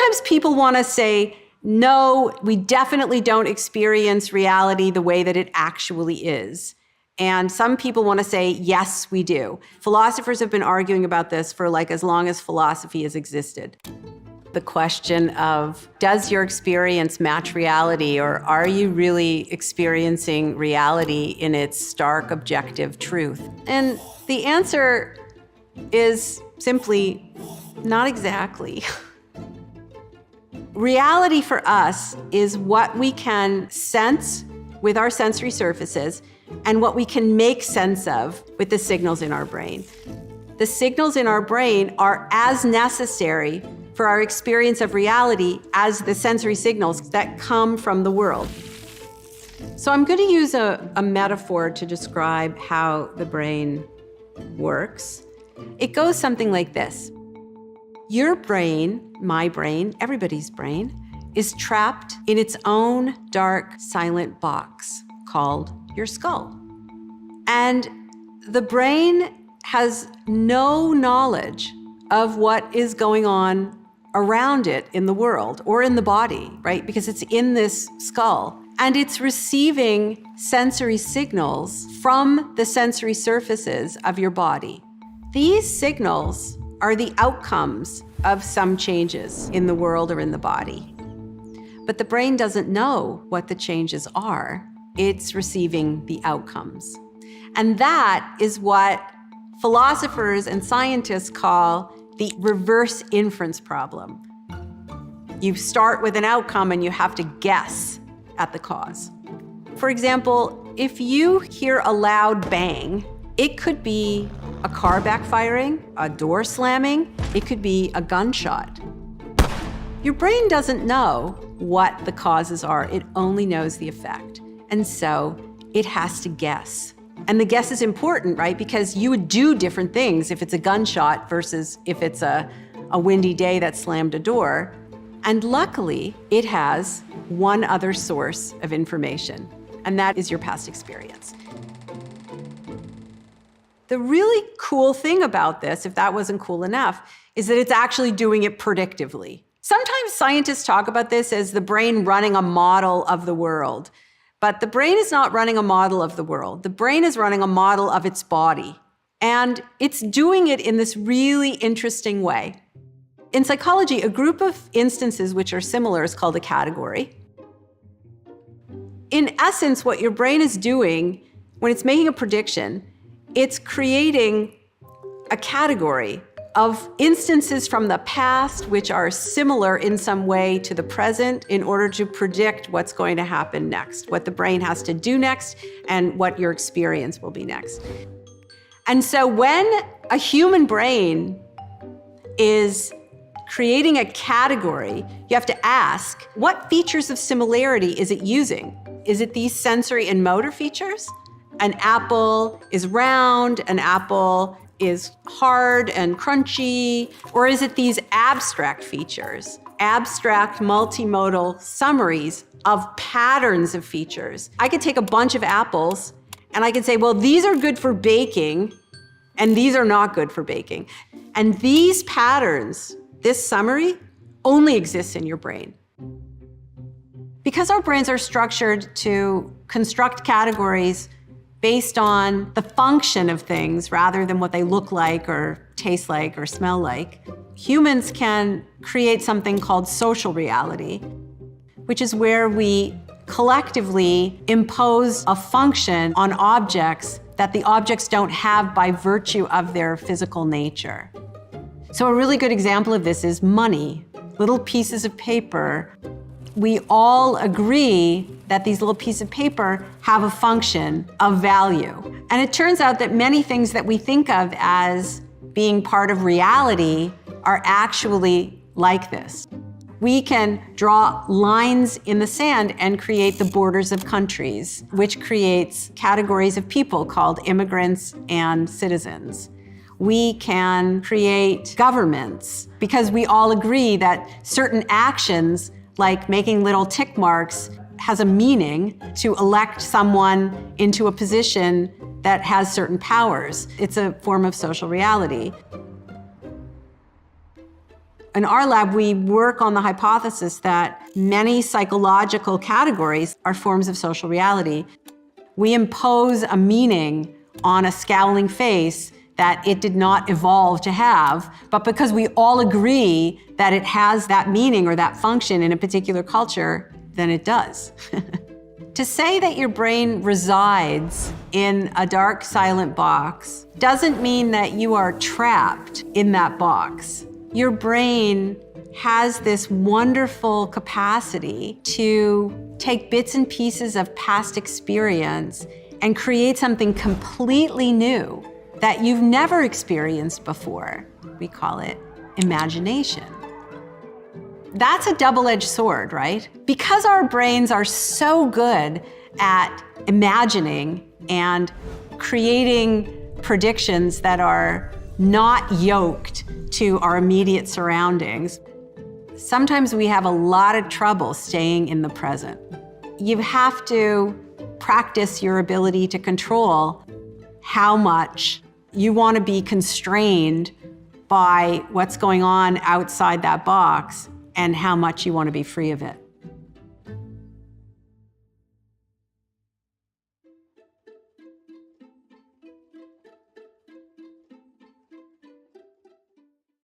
sometimes people want to say, no, we definitely don't experience reality the way that it actually is. And some people want to say, yes, we do. Philosophers have been arguing about this for like as long as philosophy has existed. The question of, does your experience match reality, or are you really experiencing reality in its stark objective truth? And the answer is simply, not exactly. Reality for us is what we can sense with our sensory surfaces and what we can make sense of with the signals in our brain. The signals in our brain are as necessary for our experience of reality as the sensory signals that come from the world. So I'm going to use a metaphor to describe how the brain works. It goes something like this. Your brain, my brain, everybody's brain, is trapped in its own dark, silent box called your skull. And the brain has no knowledge of what is going on around it in the world or in the body, right? Because it's in this skull. And it's receiving sensory signals from the sensory surfaces of your body. These signals are the outcomes of some changes in the world or in the body. But the brain doesn't know what the changes are. It's receiving the outcomes. And that is what philosophers and scientists call the reverse inference problem. You start with an outcome and you have to guess at the cause. For example, if you hear a loud bang, it could be a car backfiring, a door slamming, it could be a gunshot. Your brain doesn't know what the causes are, it only knows the effect. And so it has to guess. And the guess is important, right? Because you would do different things if it's a gunshot versus if it's a windy day that slammed a door. And luckily, it has one other source of information, and that is your past experience. The really cool thing about this, if that wasn't cool enough, is that it's actually doing it predictively. Sometimes scientists talk about this as the brain running a model of the world. But the brain is not running a model of the world. The brain is running a model of its body. And it's doing it in this really interesting way. In psychology, a group of instances which are similar is called a category. In essence, what your brain is doing when it's making a prediction, it's creating a category of instances from the past which are similar in some way to the present in order to predict what's going to happen next, what the brain has to do next, and what your experience will be next. And so when a human brain is creating a category, you have to ask, what features of similarity is it using? Is it these sensory and motor features? An apple is round, an apple is hard and crunchy, or is it these abstract features, abstract multimodal summaries of patterns of features? I could take a bunch of apples and I could say, well, these are good for baking and these are not good for baking. And these patterns, this summary, only exists in your brain. Because our brains are structured to construct categories based on the function of things rather than what they look like or taste like or smell like, humans can create something called social reality, which is where we collectively impose a function on objects that the objects don't have by virtue of their physical nature. So a really good example of this is money, little pieces of paper. We all agree that these little pieces of paper have a function of value. And it turns out that many things that we think of as being part of reality are actually like this. We can draw lines in the sand and create the borders of countries, which creates categories of people called immigrants and citizens. We can create governments because we all agree that certain actions, like making little tick marks, has a meaning to elect someone into a position that has certain powers. It's a form of social reality. In our lab, we work on the hypothesis that many psychological categories are forms of social reality. We impose a meaning on a scowling face that it did not evolve to have, but because we all agree that it has that meaning or that function in a particular culture, then it does. To say that your brain resides in a dark, silent box doesn't mean that you are trapped in that box. Your brain has this wonderful capacity to take bits and pieces of past experience and create something completely new that you've never experienced before. We call it imagination. That's a double-edged sword, right? Because our brains are so good at imagining and creating predictions that are not yoked to our immediate surroundings, sometimes we have a lot of trouble staying in the present. You have to practice your ability to control how much you want to be constrained by what's going on outside that box and how much you want to be free of it.